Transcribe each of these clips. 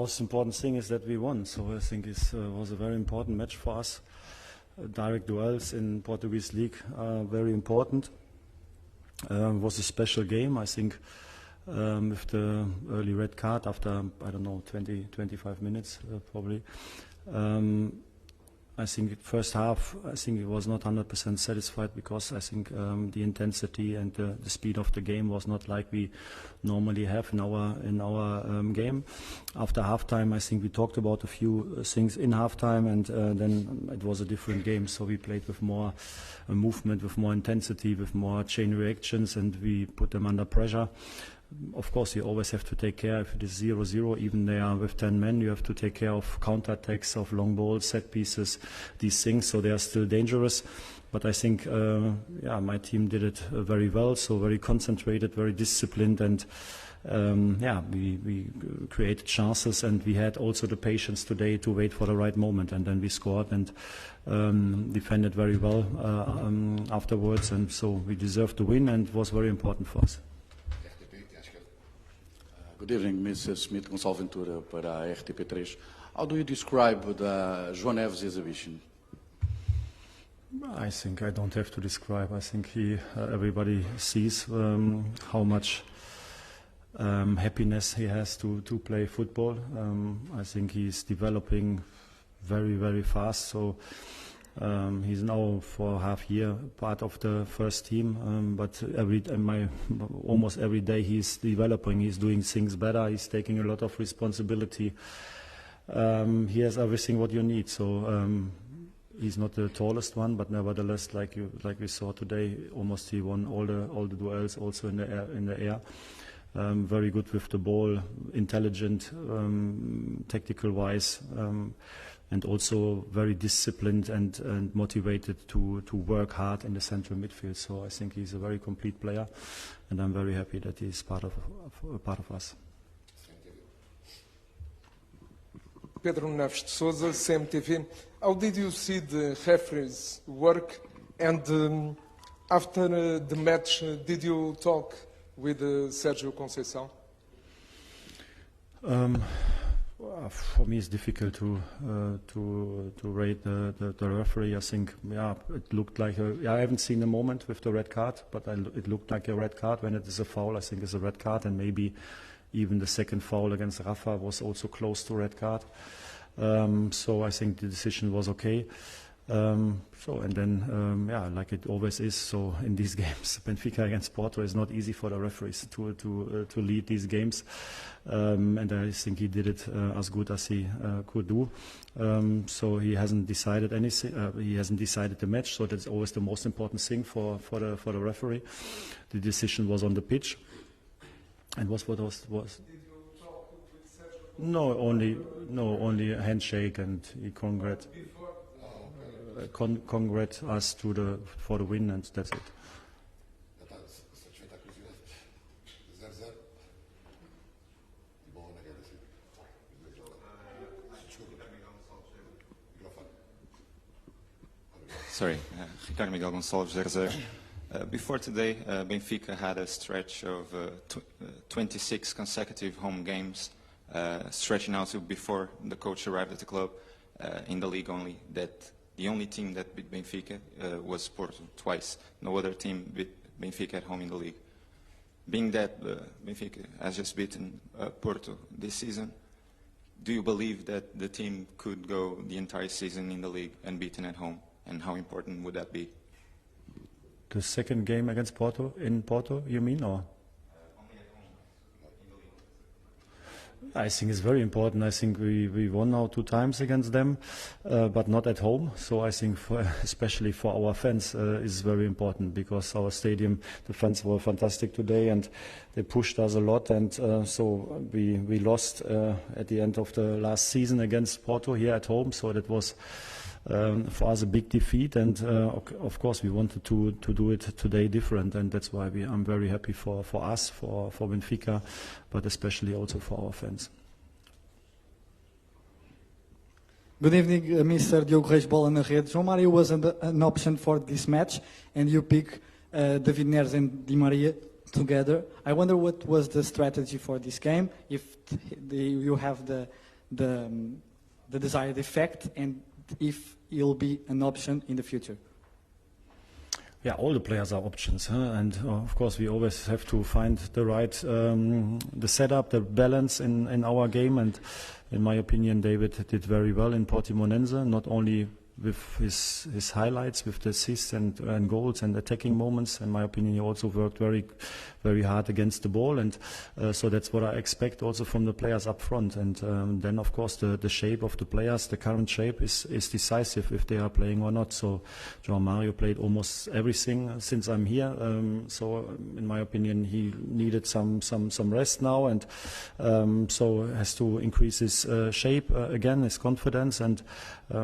most important thing is that we won. So I think it was a very important match for us. Direct duels in Portuguese league are very important. It was a special game, I think, with the early red card after, I don't know, 20-25 minutes probably. I think first half, I think it was not 100% satisfied because I think the intensity and the speed of the game was not like we normally have in our game. After halftime, I think we talked about a few things in halftime, and then it was a different game. So we played with more movement, with more intensity, with more chain reactions, and we put them under pressure. Of course, you always have to take care if it is 0-0, even they are with 10 men, you have to take care of counter-attacks, of long balls, set pieces, these things, so they are still dangerous. But I think, my team did it very well, so very concentrated, very disciplined, and we created chances, and we had also the patience today to wait for the right moment, and then we scored and defended very well afterwards, and so we deserved to win, and it was very important for us. Good evening, Mrs. Smith, Gonçalo Ventura para a RTP3. How do you describe the João Neves exhibition? I think I don't have to describe. I think everybody sees how much happiness he has to play football. I think he's developing very, very fast. So he's now for half year part of the first team, but almost every day he's developing. He's doing things better. He's taking a lot of responsibility. He has everything what you need. So he's not the tallest one, but nevertheless, like we saw today, almost he won all the duels, also in the air. Very good with the ball, intelligent, tactical wise. And also very disciplined and motivated to work hard in the central midfield. So I think he's a very complete player, and I'm very happy that he's part of us. Pedro Neves de Souza, CMTV. How did you see the referees work? And after the match, did you talk with Sérgio Conceição? For me, it's difficult to rate the referee. I think, it looked like I haven't seen a moment with the red card, but it looked like a red card. When it is a foul, I think it's a red card, and maybe even the second foul against Rafa was also close to red card. So I think the decision was okay. Like it always is. So in these games, Benfica against Porto is not easy for the referees to lead these games, and I think he did it as good as he could do. So he hasn't decided anything. He hasn't decided the match. So that's always the most important thing for the referee. The decision was on the pitch, and was. Did you talk with Sérgio? No, only a handshake, and he congrat us for the win, and that's it. Sorry, Ricardo Miguel Gonçalves, 0-0. Before today, Benfica had a stretch of 26 consecutive home games, stretching out to before the coach arrived at the club, in the league only. That the only team that beat Benfica was Porto twice. No other team beat Benfica at home in the league. Being that Benfica has just beaten Porto this season, do you believe that the team could go the entire season in the league unbeaten at home? And how important would that be? The second game against Porto, in Porto, you mean, or? Only at home in the league. I think it's very important. I think we won now 2 times against them, but not at home. So I think, especially for our fans, is very important, because our stadium, the fans were fantastic today, and they pushed us a lot. And so we lost at the end of the last season against Porto here at home. So that was for us a big defeat, and of course we wanted to do it today different, and that's why I'm very happy for us, for Benfica, but especially also for our fans. Good evening, Mr. Diogo Reis, bola na rede. João Mário was an option for this match, and you pick David Neres and Di Maria together. I wonder what was the strategy for this game, if you have the the desired effect, and if he'll be an option in the future? Yeah, all the players are options, and of course we always have to find the right, the setup, the balance in our game. And in my opinion, David did very well in Portimonense, not only with his highlights, with the assists and goals and attacking moments. In my opinion, he also worked very hard against the ball, and so that's what I expect also from the players up front. And then of course the shape of the players, the current shape is decisive if they are playing or not. So João Mario played almost everything since I'm here, so in my opinion he needed some rest now, and so has to increase his shape again, his confidence, and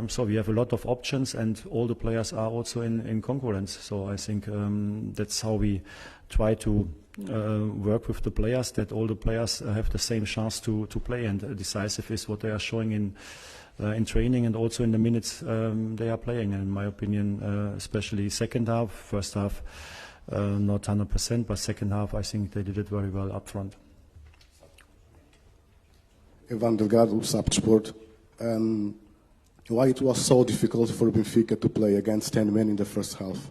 so we have a lot of options, and all the players are also in concurrence. So I think that's how we try to work with the players, that all the players have the same chance to play, and decisive is what they are showing in training and also in the minutes they are playing. And in my opinion, especially second half, first half not 100%, but second half I think they did it very well up front. Ivan Delgado, SAP Sport. Why it was so difficult for Benfica to play against 10 men in the first half?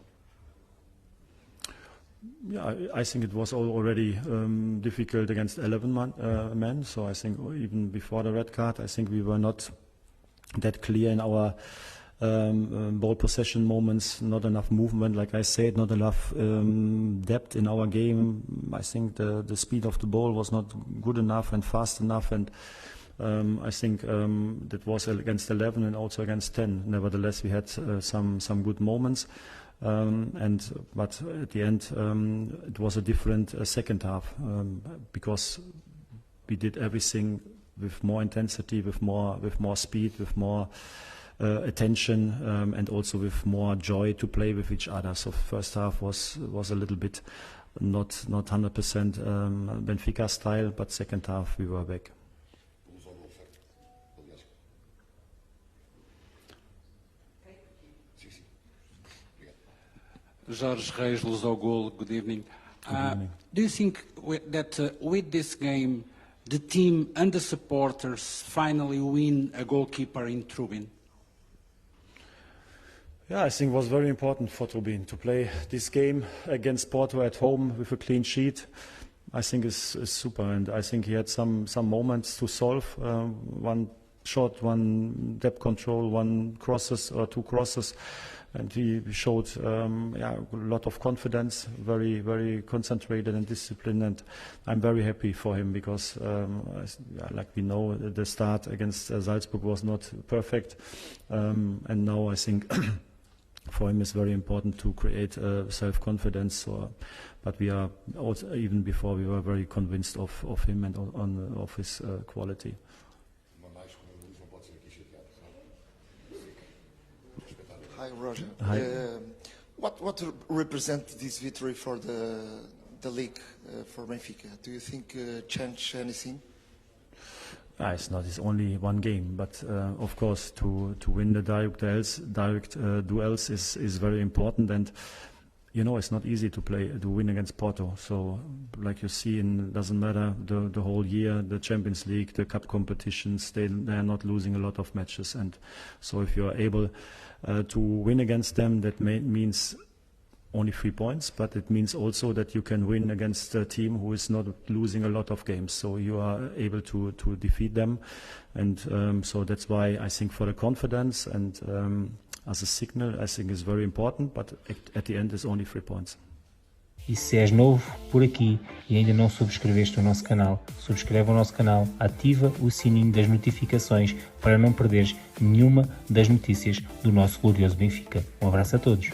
Yeah, I think it was already difficult against 11 men. So I think even before the red card, I think we were not that clear in our ball possession moments, not enough movement, like I said, not enough depth in our game. I think the speed of the ball was not good enough and fast enough, and I think that was against 11 and also against 10. Nevertheless, we had some good moments, but at the end it was a different second half because we did everything with more intensity, with more speed, with more attention, and also with more joy to play with each other. So first half was a little bit not 100% Benfica style, but second half we were back. Jorge Reis, Luz ao Golo, good evening. Do you think that with this game, the team and the supporters finally win a goalkeeper in Trubin? Yeah, I think it was very important for Trubin to play this game against Porto at home with a clean sheet. I think is super, and I think he had some moments to solve. One shot, one depth control, one crosses or two crosses. And he showed a lot of confidence, very concentrated and disciplined, and I'm very happy for him because, like we know, the start against Salzburg was not perfect, and now I think for him it's very important to create self-confidence. But we are also, even before, we were very convinced of him and of his quality. Hi, Roger. Hi. What represents this victory for the league for Benfica? Do you think change anything? It's only one game, but of course to win the direct duels is very important, and you know it's not easy to win against Porto. So like you see, it doesn't matter the whole year, the Champions League, the cup competitions, they are not losing a lot of matches, and so if you are able to win against them, that means only 3 points, but it means also that you can win against a team who is not losing a lot of games. So you are able to defeat them, and so that's why I think for the confidence and as a signal, I think is very important, but at the end it's only 3 points. E se és novo por aqui e ainda não subscreveste o nosso canal, subscreve o nosso canal, ativa o sininho das notificações para não perderes nenhuma das notícias do nosso glorioso Benfica. Um abraço a todos.